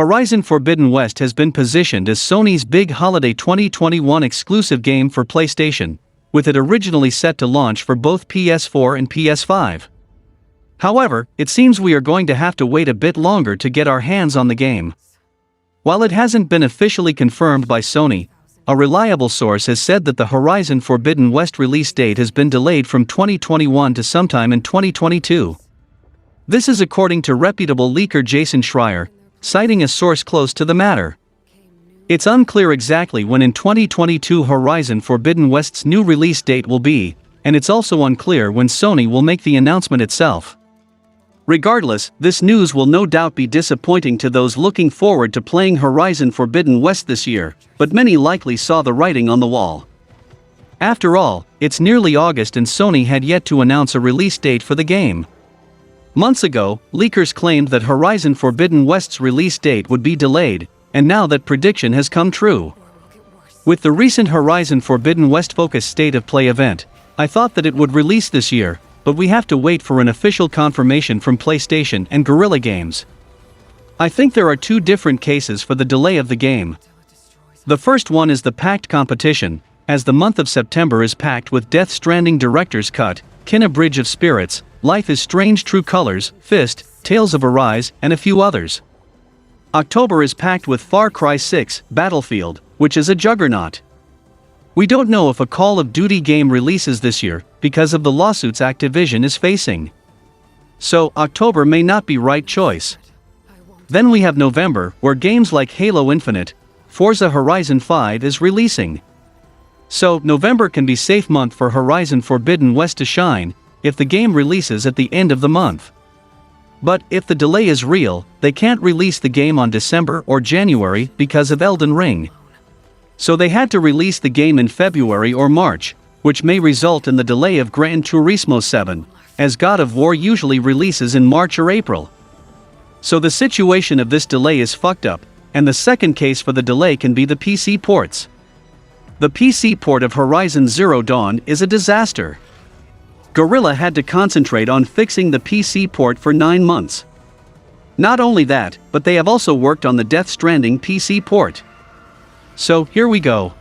Horizon Forbidden West has been positioned as Sony's big holiday 2021 exclusive game for PlayStation, with it originally set to launch for both PS4 and PS5. However, it seems we are going to have to wait a bit longer to get our hands on the game. While it hasn't been officially confirmed by Sony, a reliable source has said that the Horizon Forbidden West release date has been delayed from 2021 to sometime in 2022. This is according to reputable leaker Jason Schreier, citing a source close to the matter. It's unclear exactly when in 2022 Horizon Forbidden West's new release date will be, and it's also unclear when Sony will make the announcement itself. Regardless, this news will no doubt be disappointing to those looking forward to playing Horizon Forbidden West this year, but many likely saw the writing on the wall. After all, it's nearly August and Sony had yet to announce a release date for the game. Months ago, leakers claimed that Horizon Forbidden West's release date would be delayed, and now that prediction has come true. With the recent Horizon Forbidden West Focus State of Play event, I thought that it would release this year, but we have to wait for an official confirmation from PlayStation and Guerrilla Games. I think there are two different cases for the delay of the game. The first one is the packed competition, as the month of September is packed with Death Stranding Director's Cut, Kena Bridge of Spirits, Life is Strange True Colors, Fist, Tales of Arise, and a few others. October is packed with Far Cry 6, Battlefield, which is a juggernaut. We don't know if a Call of Duty game releases this year, because of the lawsuits Activision is facing. So, October may not be right choice. Then we have November, where games like Halo Infinite, Forza Horizon 5 is releasing. So, November can be safe month for Horizon Forbidden West to shine, if the game releases at the end of the month. But, if the delay is real, they can't release the game on December or January because of Elden Ring. So they had to release the game in February or March, which may result in the delay of Gran Turismo 7, as God of War usually releases in March or April. So the situation of this delay is fucked up, and the second case for the delay can be the PC ports. The PC port of Horizon Zero Dawn is a disaster. Guerrilla had to concentrate on fixing the PC port for 9 months. Not only that, but they have also worked on the Death Stranding PC port. So, here we go.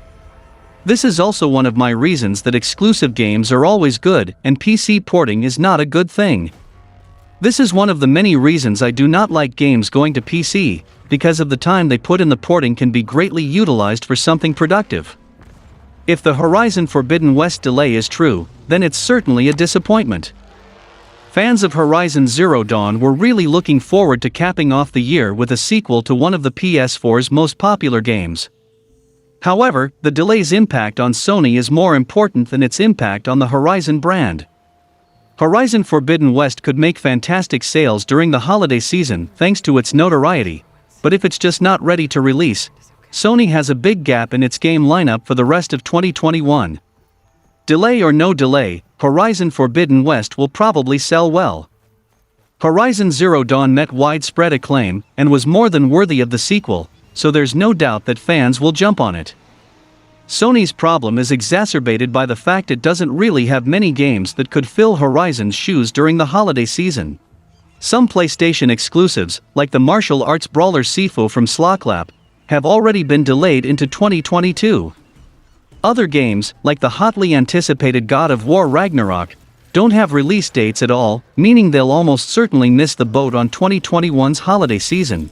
This is also one of my reasons that exclusive games are always good and PC porting is not a good thing. This is one of the many reasons I do not like games going to PC, because of the time they put in the porting can be greatly utilized for something productive. If the Horizon Forbidden West delay is true, then it's certainly a disappointment. Fans of Horizon Zero Dawn were really looking forward to capping off the year with a sequel to one of the PS4's most popular games. However, the delay's impact on Sony is more important than its impact on the Horizon brand. Horizon Forbidden West could make fantastic sales during the holiday season thanks to its notoriety, but if it's just not ready to release, Sony has a big gap in its game lineup for the rest of 2021. Delay or no delay, Horizon Forbidden West will probably sell well. Horizon Zero Dawn met widespread acclaim and was more than worthy of the sequel, so there's no doubt that fans will jump on it. Sony's problem is exacerbated by the fact it doesn't really have many games that could fill Horizon's shoes during the holiday season. Some PlayStation exclusives, like the martial arts brawler Sifu from Slocklap, have already been delayed into 2022. Other games, like the hotly anticipated God of War Ragnarok, don't have release dates at all, meaning they'll almost certainly miss the boat on 2021's holiday season.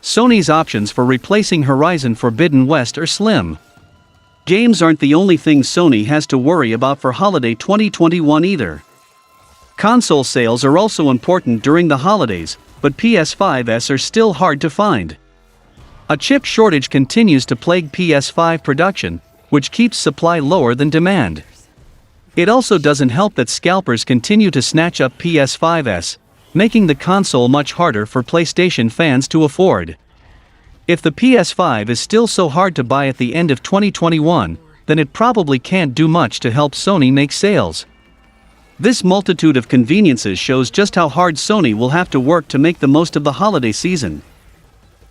Sony's options for replacing Horizon Forbidden West are slim. Games aren't the only thing Sony has to worry about for holiday 2021 either. Console sales are also important during the holidays, but PS5s are still hard to find. A chip shortage continues to plague PS5 production, which keeps supply lower than demand. It also doesn't help that scalpers continue to snatch up PS5s, making the console much harder for PlayStation fans to afford. If the PS5 is still so hard to buy at the end of 2021, then it probably can't do much to help Sony make sales. This multitude of conveniences shows just how hard Sony will have to work to make the most of the holiday season.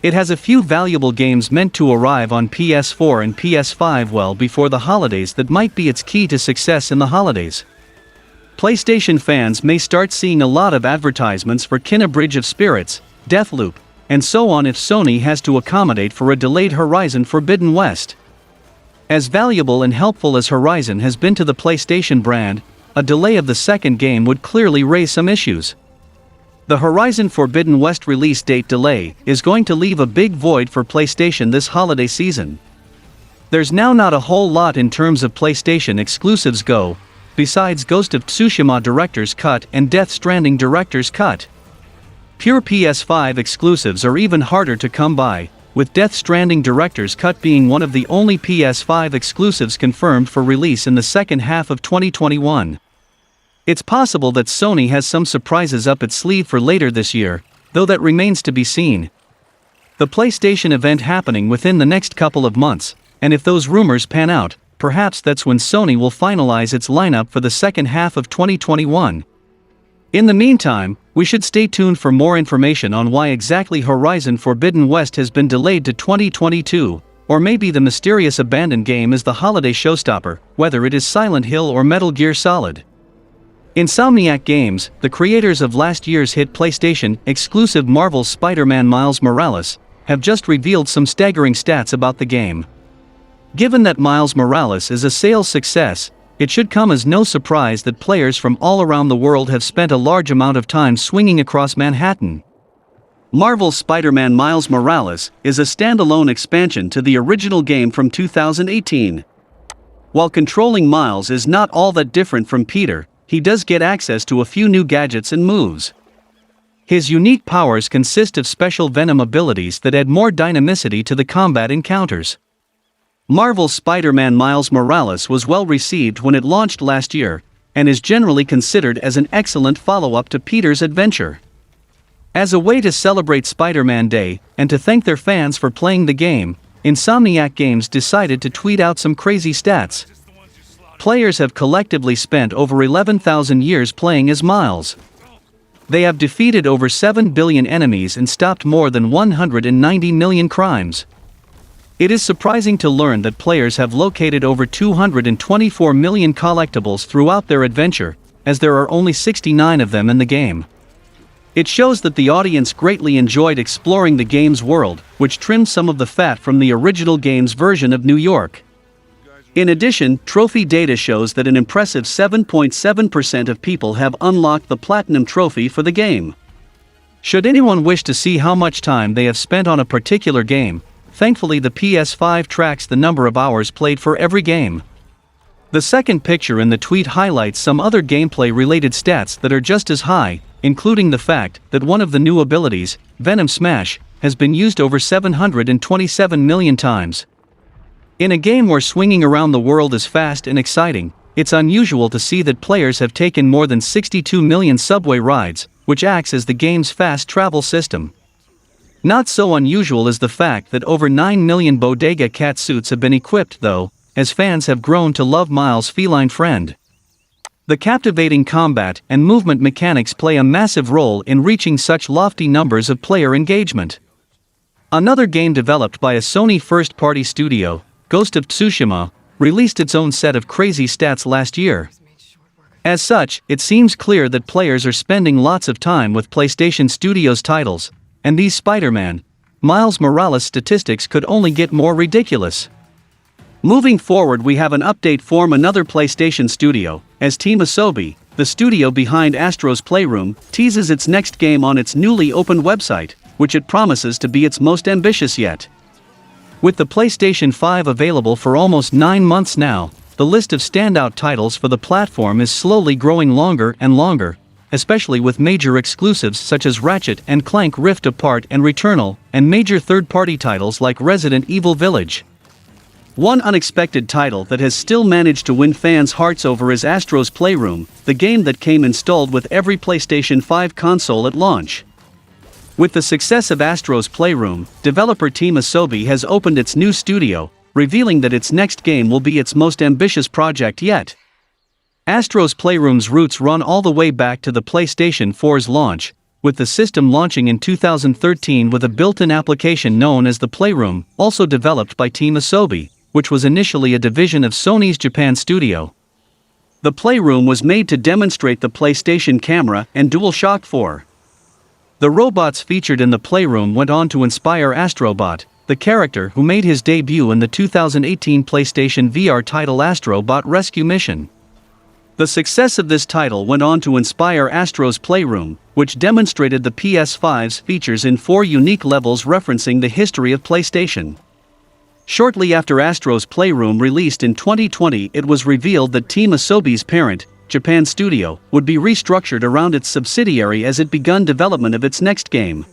It has a few valuable games meant to arrive on PS4 and PS5 well before the holidays that might be its key to success in the holidays. PlayStation fans may start seeing a lot of advertisements for Kena Bridge of Spirits, Deathloop, and so on if Sony has to accommodate for a delayed Horizon Forbidden West. As valuable and helpful as Horizon has been to the PlayStation brand, a delay of the second game would clearly raise some issues. The Horizon Forbidden West release date delay is going to leave a big void for PlayStation this holiday season. There's now not a whole lot in terms of PlayStation exclusives go, besides Ghost of Tsushima Director's Cut and Death Stranding Director's Cut. Pure PS5 exclusives are even harder to come by, with Death Stranding Director's Cut being one of the only PS5 exclusives confirmed for release in the second half of 2021. It's possible that Sony has some surprises up its sleeve for later this year, though that remains to be seen. The PlayStation event happening within the next couple of months, and if those rumors pan out, perhaps that's when Sony will finalize its lineup for the second half of 2021. In the meantime, we should stay tuned for more information on why exactly Horizon Forbidden West has been delayed to 2022, or maybe the mysterious abandoned game is the holiday showstopper, whether it is Silent Hill or Metal Gear Solid. Insomniac Games, the creators of last year's hit PlayStation exclusive Marvel's Spider-Man Miles Morales, have just revealed some staggering stats about the game. Given that Miles Morales is a sales success, it should come as no surprise that players from all around the world have spent a large amount of time swinging across Manhattan. Marvel's Spider-Man Miles Morales is a standalone expansion to the original game from 2018. While controlling Miles is not all that different from Peter, he does get access to a few new gadgets and moves. His unique powers consist of special Venom abilities that add more dynamicity to the combat encounters. Marvel's Spider-Man Miles Morales was well received when it launched last year, and is generally considered as an excellent follow-up to Peter's adventure. As a way to celebrate Spider-Man Day, and to thank their fans for playing the game, Insomniac Games decided to tweet out some crazy stats. Players have collectively spent over 11,000 years playing as Miles. They have defeated over 7 billion enemies and stopped more than 190 million crimes. It is surprising to learn that players have located over 224 million collectibles throughout their adventure, as there are only 69 of them in the game. It shows that the audience greatly enjoyed exploring the game's world, which trimmed some of the fat from the original game's version of New York. In addition, trophy data shows that an impressive 7.7% of people have unlocked the Platinum Trophy for the game. Should anyone wish to see how much time they have spent on a particular game, thankfully the PS5 tracks the number of hours played for every game. The second picture in the tweet highlights some other gameplay-related stats that are just as high, including the fact that one of the new abilities, Venom Smash, has been used over 727 million times. In a game where swinging around the world is fast and exciting, it's unusual to see that players have taken more than 62 million subway rides, which acts as the game's fast travel system. Not so unusual is the fact that over 9 million Bodega cat suits have been equipped though, as fans have grown to love Miles' feline friend. The captivating combat and movement mechanics play a massive role in reaching such lofty numbers of player engagement. Another game developed by a Sony first-party studio, Ghost of Tsushima, released its own set of crazy stats last year. As such, it seems clear that players are spending lots of time with PlayStation Studios titles, and these Spider-Man, Miles Morales statistics could only get more ridiculous. Moving forward, we have an update from another PlayStation studio, as Team Asobi, the studio behind Astro's Playroom, teases its next game on its newly opened website, which it promises to be its most ambitious yet. With the PlayStation 5 available for almost 9 months now, the list of standout titles for the platform is slowly growing longer and longer, especially with major exclusives such as Ratchet and Clank Rift Apart and Returnal, and major third-party titles like Resident Evil Village. One unexpected title that has still managed to win fans' hearts over is Astro's Playroom, the game that came installed with every PlayStation 5 console at launch. With the success of Astro's Playroom, developer Team Asobi has opened its new studio, revealing that its next game will be its most ambitious project yet. Astro's Playroom's roots run all the way back to the PlayStation 4's launch, with the system launching in 2013 with a built-in application known as the Playroom, also developed by Team Asobi, which was initially a division of Sony's Japan studio. The Playroom was made to demonstrate the PlayStation camera and DualShock 4. The robots featured in the playroom went on to inspire Astrobot, the character who made his debut in the 2018 PlayStation VR title Astrobot Rescue Mission. The success of this title went on to inspire Astro's Playroom, which demonstrated the PS5's features in 4 unique levels referencing the history of PlayStation. Shortly after Astro's Playroom released in 2020, it was revealed that Team Asobi's parent, Japan Studio, would be restructured around its subsidiary as it begun development of its next game.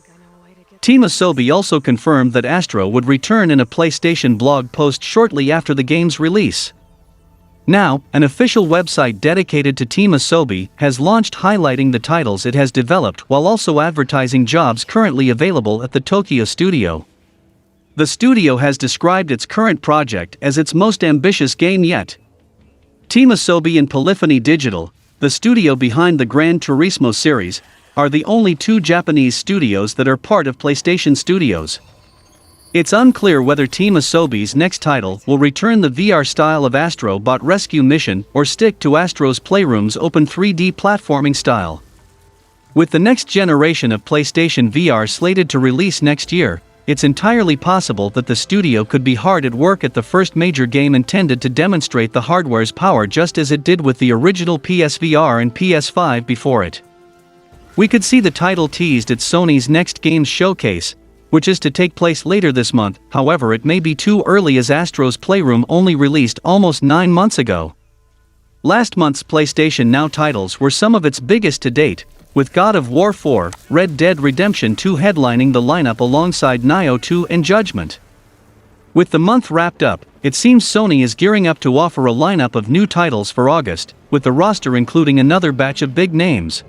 Team Asobi also confirmed that Astro would return in a PlayStation blog post shortly after the game's release. Now, an official website dedicated to Team Asobi has launched highlighting the titles it has developed while also advertising jobs currently available at the Tokyo studio. The studio has described its current project as its most ambitious game yet. Team Asobi and Polyphony Digital, the studio behind the Gran Turismo series, are the only 2 Japanese studios that are part of PlayStation Studios. It's unclear whether Team Asobi's next title will return the VR style of Astrobot Rescue Mission or stick to Astro's Playroom's open 3D platforming style. With the next generation of PlayStation VR slated to release next year, it's entirely possible that the studio could be hard at work at the first major game intended to demonstrate the hardware's power just as it did with the original PSVR and PS5 before it. We could see the title teased at Sony's next Games Showcase, which is to take place later this month. However, it may be too early as Astro's Playroom only released almost 9 months ago. Last month's PlayStation Now titles were some of its biggest to date, with God of War 4, Red Dead Redemption 2 headlining the lineup alongside Nioh 2 and Judgment. With the month wrapped up, it seems Sony is gearing up to offer a lineup of new titles for August, with the roster including another batch of big names.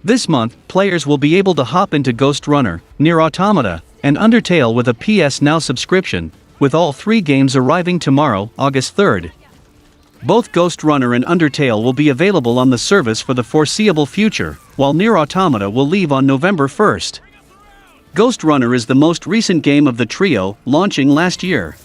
This month, players will be able to hop into Ghost Runner, Nier Automata, and Undertale with a PS Now subscription, with all 3 games arriving tomorrow, August 3rd. Both Ghost Runner and Undertale will be available on the service for the foreseeable future, while Nier Automata will leave on November 1st. Ghost Runner is the most recent game of the trio, launching last year.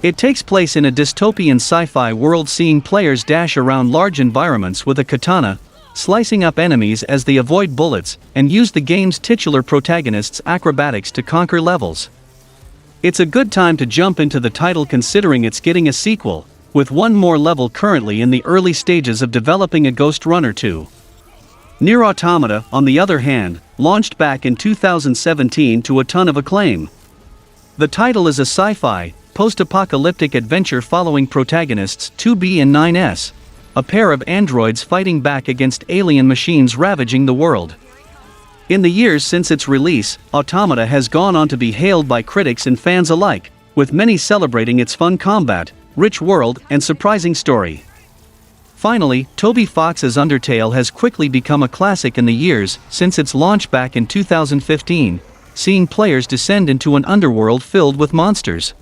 It takes place in a dystopian sci-fi world seeing players dash around large environments with a katana, slicing up enemies as they avoid bullets, and use the game's titular protagonist's acrobatics to conquer levels. It's a good time to jump into the title considering it's getting a sequel, with 1 more level currently in the early stages of developing a Ghost Runner 2. Nier Automata, on the other hand, launched back in 2017 to a ton of acclaim. The title is a sci-fi, post-apocalyptic adventure following protagonists 2B and 9S, a pair of androids fighting back against alien machines ravaging the world. In the years since its release, Automata has gone on to be hailed by critics and fans alike, with many celebrating its fun combat, rich world, and surprising story. Finally, Toby Fox's Undertale has quickly become a classic in the years since its launch back in 2015, seeing players descend into an underworld filled with monsters.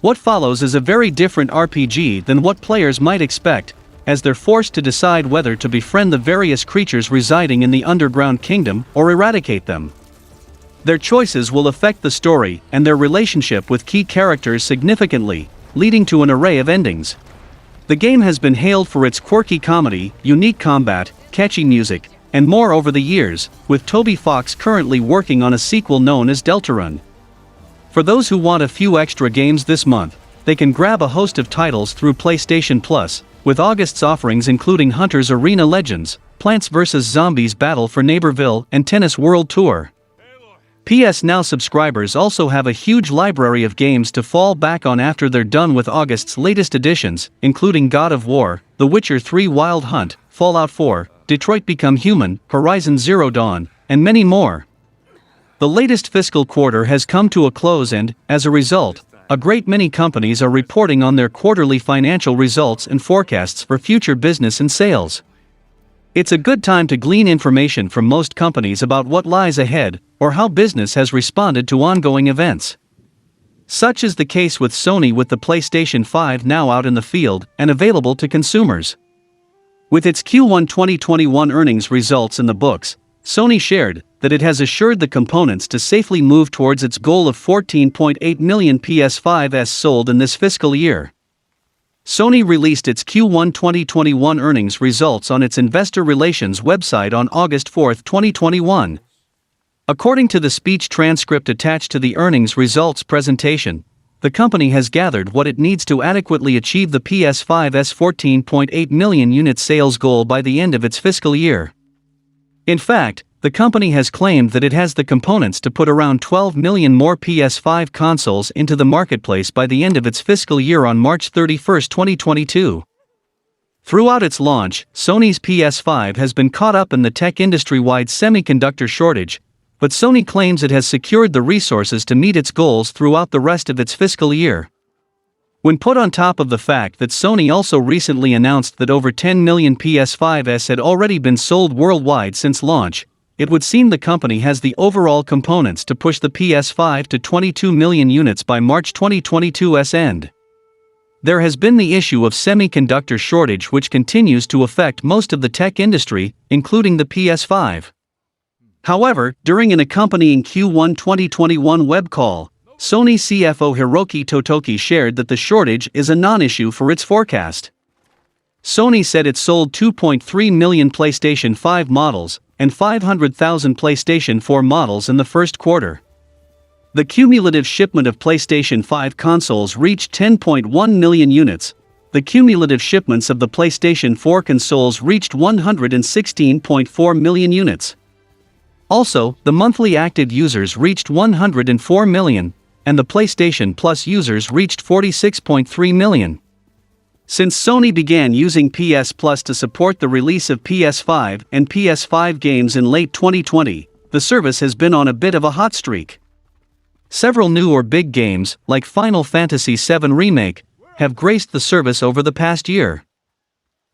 What follows is a very different RPG than what players might expect, as they're forced to decide whether to befriend the various creatures residing in the underground kingdom or eradicate them. Their choices will affect the story and their relationship with key characters significantly, leading to an array of endings. The game has been hailed for its quirky comedy, unique combat, catchy music, and more over the years, with Toby Fox currently working on a sequel known as Deltarune. For those who want a few extra games this month, they can grab a host of titles through PlayStation Plus, with August's offerings including Hunter's Arena Legends, Plants vs. Zombies Battle for Neighborville, and Tennis World Tour. PS Now subscribers also have a huge library of games to fall back on after they're done with August's latest additions, including God of War, The Witcher 3 Wild Hunt, Fallout 4, Detroit Become Human, Horizon Zero Dawn, and many more. The latest fiscal quarter has come to a close and, as a result, a great many companies are reporting on their quarterly financial results and forecasts for future business and sales. It's a good time to glean information from most companies about what lies ahead, or how business has responded to ongoing events. Such is the case with Sony, with the PlayStation 5 now out in the field and available to consumers. With its Q1 2021 earnings results in the books, Sony shared that it has assured the components to safely move towards its goal of 14.8 million PS5s sold in this fiscal year. Sony released its Q1 2021 earnings results on its investor relations website on August 4, 2021. According to the speech transcript attached to the earnings results presentation, the company has gathered what it needs to adequately achieve the PS5's 14.8 million unit sales goal by the end of its fiscal year. In fact, the company has claimed that it has the components to put around 12 million more PS5 consoles into the marketplace by the end of its fiscal year on March 31, 2022. Throughout its launch, Sony's PS5 has been caught up in the tech industry-wide semiconductor shortage, but Sony claims it has secured the resources to meet its goals throughout the rest of its fiscal year. When put on top of the fact that Sony also recently announced that over 10 million PS5s had already been sold worldwide since launch, it would seem the company has the overall components to push the PS5 to 22 million units by March 2022's end. There has been the issue of semiconductor shortage which continues to affect most of the tech industry, including the PS5. However, during an accompanying Q1 2021 web call, Sony CFO Hiroki Totoki shared that the shortage is a non-issue for its forecast. Sony said it sold 2.3 million PlayStation 5 models and 500,000 PlayStation 4 models in the first quarter. The cumulative shipment of PlayStation 5 consoles reached 10.1 million units. The cumulative shipments of the PlayStation 4 consoles reached 116.4 million units. Also, the monthly active users reached 104 million, and the PlayStation Plus users reached 46.3 million. Since Sony began using PS Plus to support the release of PS5 and PS5 games in late 2020, the service has been on a bit of a hot streak. Several new or big games, like Final Fantasy VII Remake, have graced the service over the past year.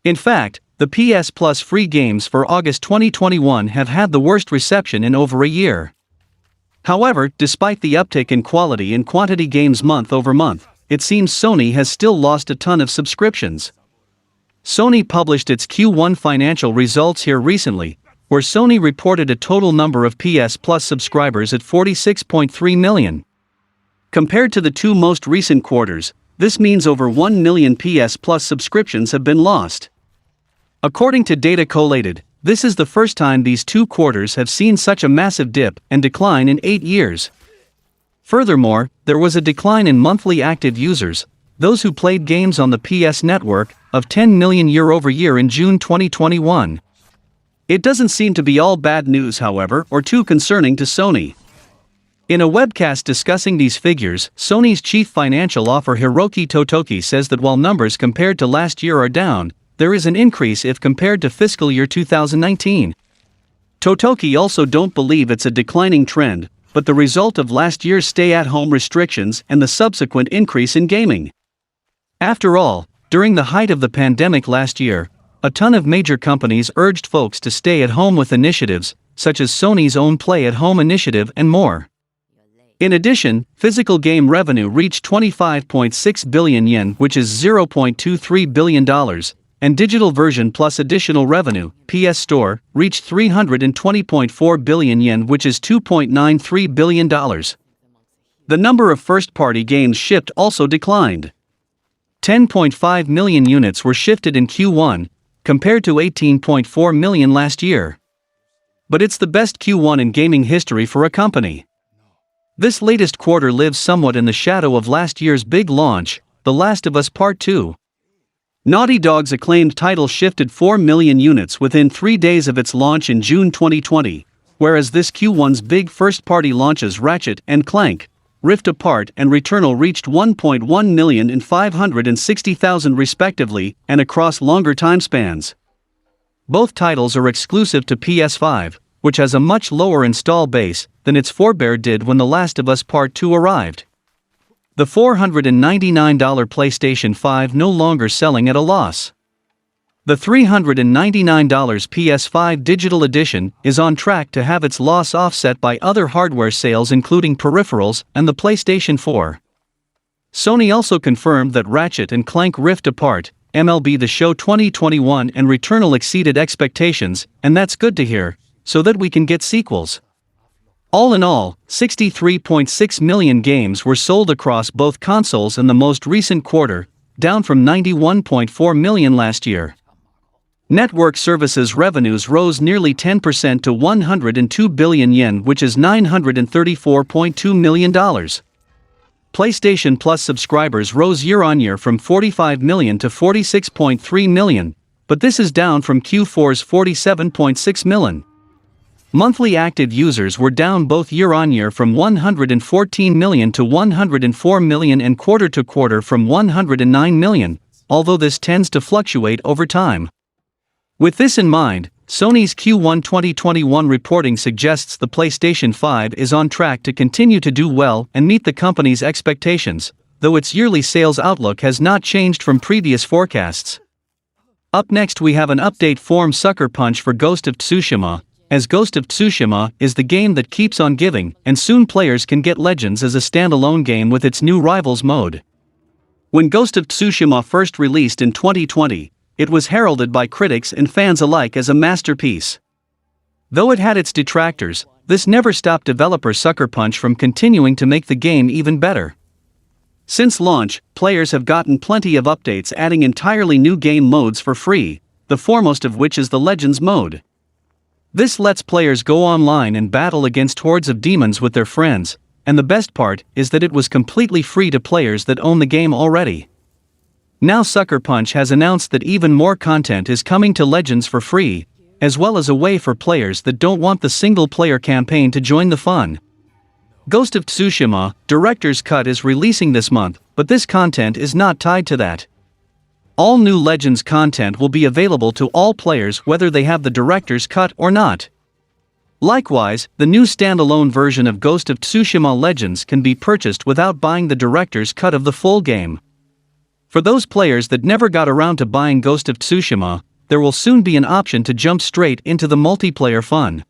In fact, the PS Plus free games for August 2021 have had the worst reception in over a year. However, despite the uptick in quality and quantity games month over month, it seems Sony has still lost a ton of subscriptions. Sony published its Q1 financial results here recently, where Sony reported a total number of PS Plus subscribers at 46.3 million. Compared to the two most recent quarters, this means over 1 million PS Plus subscriptions have been lost. According to data collated, this is the first time these 2 quarters have seen such a massive dip and decline in 8 years. Furthermore, there was a decline in monthly active users, those who played games on the PS network, of 10 million year-over-year in June 2021. It doesn't seem to be all bad news, however, or too concerning to Sony. In a webcast discussing these figures, Sony's chief financial officer Hiroki Totoki says that while numbers compared to last year are down, there is an increase if compared to fiscal year 2019. Totoki also don't believe it's a declining trend, but the result of last year's stay-at-home restrictions and the subsequent increase in gaming. After all, during the height of the pandemic last year, a ton of major companies urged folks to stay at home with initiatives, such as Sony's own Play-at-Home initiative and more. In addition, physical game revenue reached 25.6 billion yen, which is $0.23 billion, and digital version plus additional revenue, PS Store, reached 320.4 billion yen, which is $2.93 billion. The number of first-party games shipped also declined. 10.5 million units were shifted in Q1, compared to 18.4 million last year. But it's the best Q1 in gaming history for a company. This latest quarter lives somewhat in the shadow of last year's big launch, The Last of Us Part 2. Naughty Dog's acclaimed title shifted 4 million units within 3 days of its launch in June 2020, whereas this Q1's big first-party launches Ratchet and Clank, Rift Apart and Returnal reached 1.1 million and 560,000 respectively, and across longer time spans. Both titles are exclusive to PS5, which has a much lower install base than its forebear did when The Last of Us Part 2 arrived. The $499 PlayStation 5 no longer selling at a loss. The $399 PS5 Digital Edition is on track to have its loss offset by other hardware sales including peripherals and the PlayStation 4. Sony also confirmed that Ratchet and Clank Rift Apart, MLB The Show 2021 and Returnal exceeded expectations, and that's good to hear, so that we can get sequels. All in all, 63.6 million games were sold across both consoles in the most recent quarter, down from 91.4 million last year. Network services revenues rose nearly 10% to 102 billion yen, which is $934.2 million. PlayStation Plus subscribers rose year-on-year from 45 million to 46.3 million, but this is down from Q4's 47.6 million. Monthly active users were down both year-on-year from 114 million to 104 million and quarter-to-quarter from 109 million, although this tends to fluctuate over time. With this in mind, Sony's Q1 2021 reporting suggests the PlayStation 5 is on track to continue to do well and meet the company's expectations, though its yearly sales outlook has not changed from previous forecasts. Up next we have an update from Sucker Punch for Ghost of Tsushima, as Ghost of Tsushima is the game that keeps on giving, and soon players can get Legends as a standalone game with its new Rivals mode. When Ghost of Tsushima first released in 2020, it was heralded by critics and fans alike as a masterpiece. Though it had its detractors, this never stopped developer Sucker Punch from continuing to make the game even better. Since launch, players have gotten plenty of updates adding entirely new game modes for free, the foremost of which is the Legends mode. This lets players go online and battle against hordes of demons with their friends, and the best part is that it was completely free to players that own the game already. Now Sucker Punch has announced that even more content is coming to Legends for free, as well as a way for players that don't want the single-player campaign to join the fun. Ghost of Tsushima Director's Cut is releasing this month, but this content is not tied to that. All new Legends content will be available to all players whether they have the Director's Cut or not. Likewise, the new standalone version of Ghost of Tsushima Legends can be purchased without buying the Director's Cut of the full game. For those players that never got around to buying Ghost of Tsushima, there will soon be an option to jump straight into the multiplayer fun.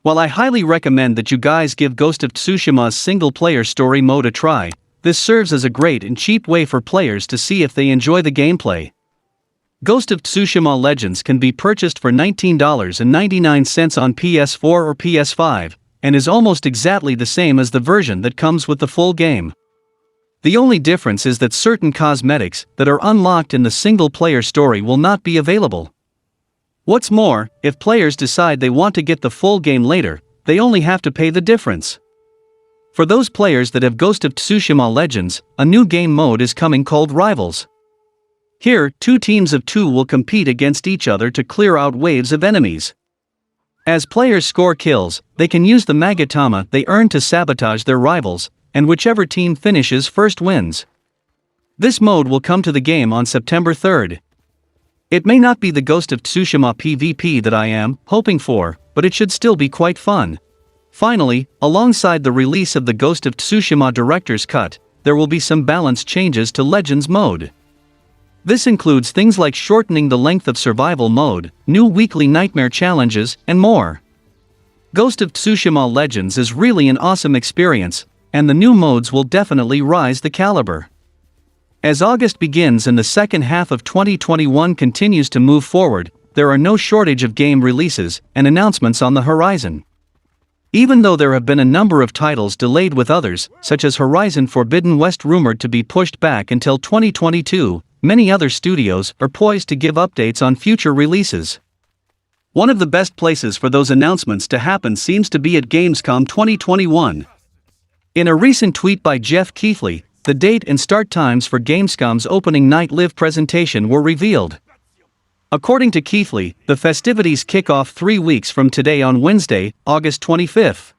While I highly recommend that you guys give Ghost of Tsushima's single-player story mode a try, this serves as a great and cheap way for players to see if they enjoy the gameplay. Ghost of Tsushima Legends can be purchased for $19.99 on PS4 or PS5, and is almost exactly the same as the version that comes with the full game. The only difference is that certain cosmetics that are unlocked in the single-player story will not be available. What's more, if players decide they want to get the full game later, they only have to pay the difference. For those players that have Ghost of Tsushima Legends, a new game mode is coming called Rivals. Here, 2 teams of 2 will compete against each other to clear out waves of enemies. As players score kills, they can use the Magatama they earn to sabotage their rivals, and whichever team finishes first wins. This mode will come to the game on September 3rd. It may not be the Ghost of Tsushima PvP that I am hoping for, but it should still be quite fun. Finally, alongside the release of the Ghost of Tsushima Director's Cut, there will be some balance changes to Legends mode. This includes things like shortening the length of survival mode, new weekly nightmare challenges, and more. Ghost of Tsushima Legends is really an awesome experience, and the new modes will definitely rise the caliber. As August begins and the second half of 2021 continues to move forward, there are no shortage of game releases and announcements on the horizon. Even though there have been a number of titles delayed with others, such as Horizon Forbidden West rumored to be pushed back until 2022, many other studios are poised to give updates on future releases. One of the best places for those announcements to happen seems to be at Gamescom 2021. In a recent tweet by Jeff Keighley, the date and start times for Gamescom's opening night live presentation were revealed. According to Keighley, the festivities kick off 3 weeks from today on Wednesday, August 25th.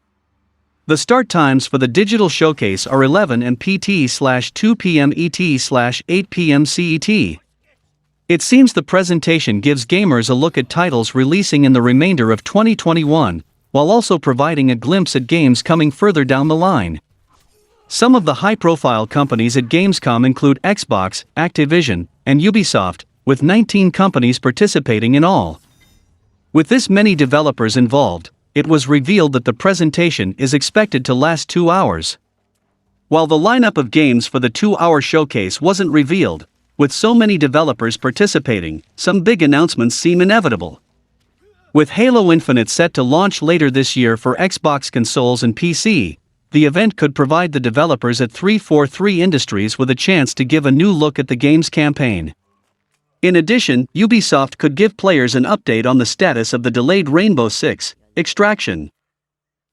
The start times for the digital showcase are 11 PT/2 p.m. ET/8 p.m. CET. It seems the presentation gives gamers a look at titles releasing in the remainder of 2021, while also providing a glimpse at games coming further down the line. Some of the high-profile companies at Gamescom include Xbox, Activision, and Ubisoft, with 19 companies participating in all. With this many developers involved, it was revealed that the presentation is expected to last 2 hours. While the lineup of games for the 2-hour showcase wasn't revealed, with so many developers participating, some big announcements seem inevitable. With Halo Infinite set to launch later this year for Xbox consoles and PC, the event could provide the developers at 343 Industries with a chance to give a new look at the game's campaign. In addition, Ubisoft could give players an update on the status of the delayed Rainbow Six Extraction.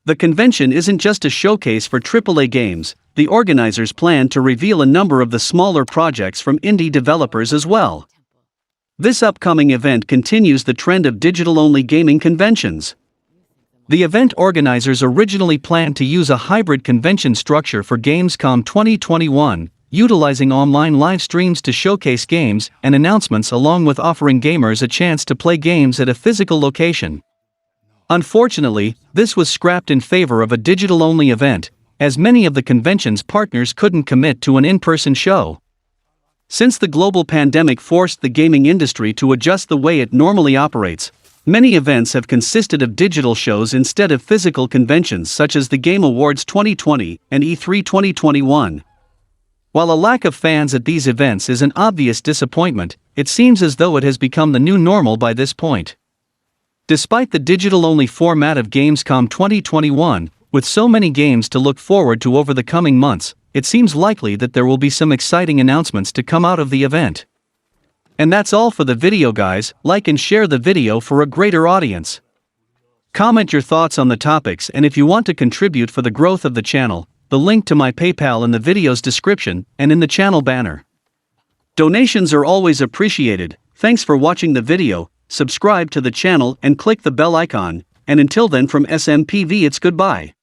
The convention isn't just a showcase for AAA games, the organizers plan to reveal a number of the smaller projects from indie developers as well. This upcoming event continues the trend of digital-only gaming conventions. The event organizers originally planned to use a hybrid convention structure for Gamescom 2021, utilizing online live streams to showcase games and announcements along with offering gamers a chance to play games at a physical location. Unfortunately, this was scrapped in favor of a digital-only event, as many of the convention's partners couldn't commit to an in-person show. Since the global pandemic forced the gaming industry to adjust the way it normally operates, many events have consisted of digital shows instead of physical conventions such as the Game Awards 2020 and E3 2021. While a lack of fans at these events is an obvious disappointment, it seems as though it has become the new normal by this point. Despite the digital-only format of Gamescom 2021, with so many games to look forward to over the coming months, it seems likely that there will be some exciting announcements to come out of the event. And that's all for the video, guys. Like and share the video for a greater audience. Comment your thoughts on the topics, and if you want to contribute for the growth of the channel, the link to my PayPal in the video's description and in the channel banner. Donations are always appreciated. Thanks for watching the video, subscribe to the channel and click the bell icon, and until then from SMPV it's goodbye.